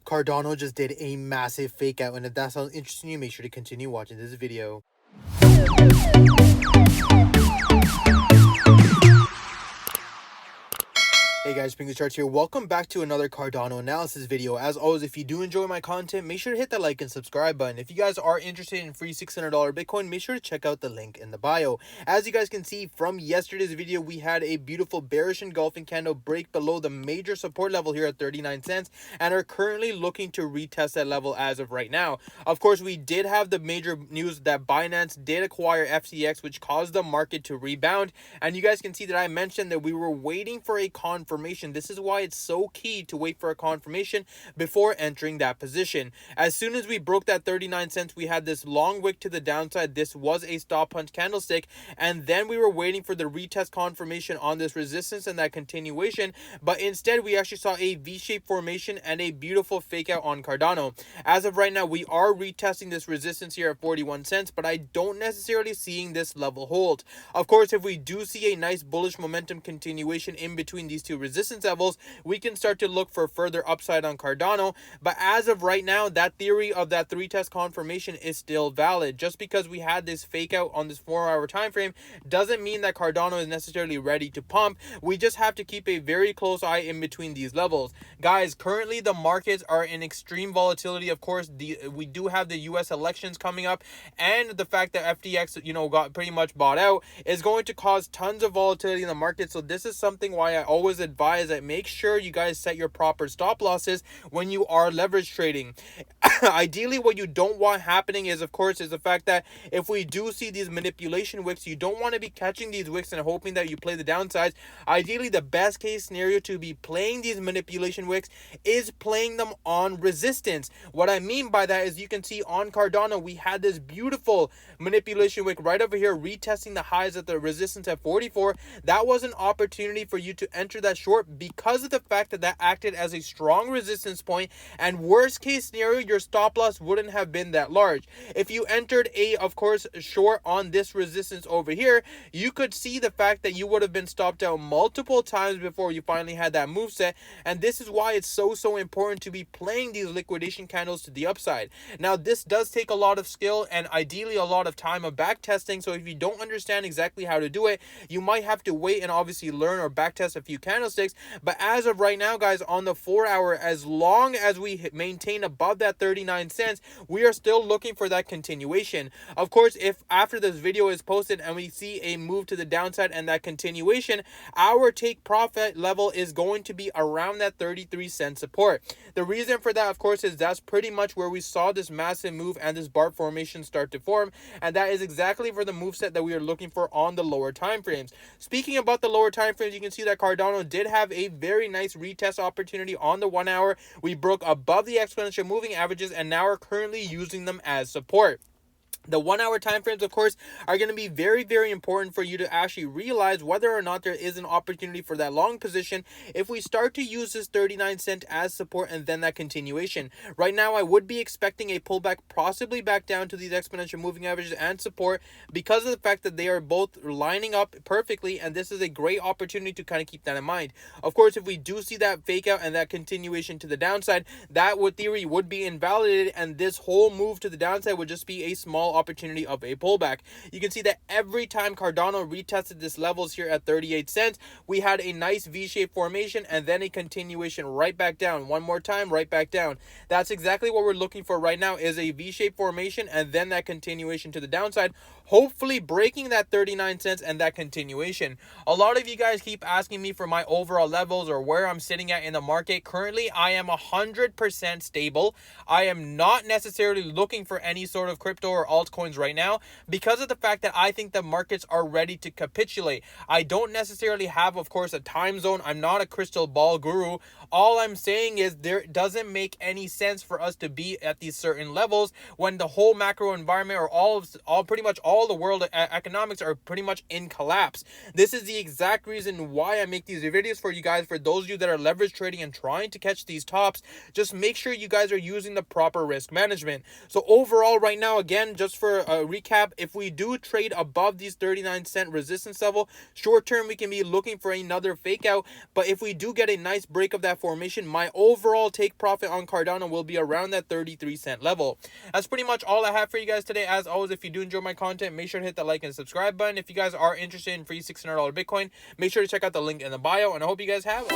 Cardano just did a massive fake out, and if that sounds interesting to you, make sure to continue watching this video. Hey guys, Pingu Charts here. Welcome back to another Cardano analysis video. As always, if you do enjoy my content, make sure to hit that like and subscribe button. If you guys are interested in free $600 Bitcoin, make sure to check out the link in the bio. As you guys can see from yesterday's video, we had a beautiful bearish engulfing candle break below the major support level here at 39 cents and are currently looking to retest that level as of right now. Of course, we did have the major news that Binance did acquire FTX, which caused the market to rebound. And you guys can see that I mentioned that we were waiting for a confirmation. This is why it's so key to wait for a confirmation before entering that position. As soon as we broke that 39 cents, we had this long wick to the downside. This was a stop punch candlestick, and then we were waiting for the retest confirmation on this resistance and that continuation, but instead we actually saw a V-shaped formation and a beautiful fake out on Cardano. As of right now, we are retesting this resistance here at 41 cents, but I don't necessarily seeing this level hold. Of course, if we do see a nice bullish momentum continuation in between these two resistance levels, we can start to look for further upside on Cardano. But as of right now, that theory of that three-test confirmation is still valid. Just because we had this fake out on this 4-hour time frame doesn't mean that Cardano is necessarily ready to pump. We just have to keep a very close eye in between these levels. Guys, currently the markets are in extreme volatility. Of course, we do have the US elections coming up, and the fact that FTX, got pretty much bought out is going to cause tons of volatility in the market. So this is something why I always advise that make sure you guys set your proper stop losses when you are leverage trading. Ideally, what you don't want happening is the fact that if we do see these manipulation wicks, you don't want to be catching these wicks and hoping that you play the downsides. Ideally, the best case scenario to be playing these manipulation wicks is playing them on resistance. What I mean by that is you can see on Cardano, we had this beautiful manipulation wick right over here retesting the highs at the resistance at 44. That was an opportunity for you to enter that short because of the fact that acted as a strong resistance point, and worst case scenario, your stop loss wouldn't have been that large. If you entered short on this resistance over here, you could see the fact that you would have been stopped out multiple times before you finally had that move set, and this is why it's so important to be playing these liquidation candles to the upside. Now, this does take a lot of skill and ideally a lot of time of back testing, so if you don't understand exactly how to do it, you might have to wait and obviously learn or back test a few candlesticks. But as of right now, guys, on the 4-hour, as long as we maintain above that 39 cents, we are still looking for that continuation. Of course, if after this video is posted and we see a move to the downside and that continuation, our take profit level is going to be around that 33 cent support. The reason for that, of course, is that's pretty much where we saw this massive move and this bar formation start to form, and that is exactly for the move set that we are looking for on the lower time frames. Speaking about the lower time frames, you can see that Cardano did have a very nice retest opportunity on the 1 hour. We broke above the exponential moving averages and now are currently using them as support. The 1 hour time frames, of course, are going to be very important for you to actually realize whether or not there is an opportunity for that long position if we start to use this 39 cent as support and then that continuation. Right now, I would be expecting a pullback possibly back down to these exponential moving averages and support because of the fact that they are both lining up perfectly, and this is a great opportunity to kind of keep that in mind. Of course, if we do see that fake out and that continuation to the downside, that theory would be invalidated, and this whole move to the downside would just be a small opportunity of a pullback. You can see that every time Cardano retested this levels here at 38 cents, we had a nice V-shaped formation and then a continuation right back down. One more time, right back down. That's exactly what we're looking for right now, is a V-shaped formation and then that continuation to the downside, hopefully breaking that 39 cents and that continuation. A lot of you guys keep asking me for my overall levels or where I'm sitting at in the market. Currently, I am 100% stable. I am not necessarily looking for any sort of crypto or altcoins right now because of the fact that I think the markets are ready to capitulate. I don't necessarily have, of course, a time zone. I'm not a crystal ball guru. All I'm saying is there doesn't make any sense for us to be at these certain levels when the whole macro environment or pretty much all the world economics are pretty much in collapse. This is the exact reason why I make these videos for you guys. For those of you that are leverage trading and trying to catch these tops, just make sure you guys are using the proper risk management. So overall right now, again, just just for a recap, if we do trade above these 39-cent resistance level, short term we can be looking for another fake out. But if we do get a nice break of that formation, my overall take profit on Cardano will be around that 33-cent level. That's pretty much all I have for you guys today. As always, if you do enjoy my content, make sure to hit the like and subscribe button. If you guys are interested in free $600 Bitcoin, make sure to check out the link in the bio, and I hope you guys have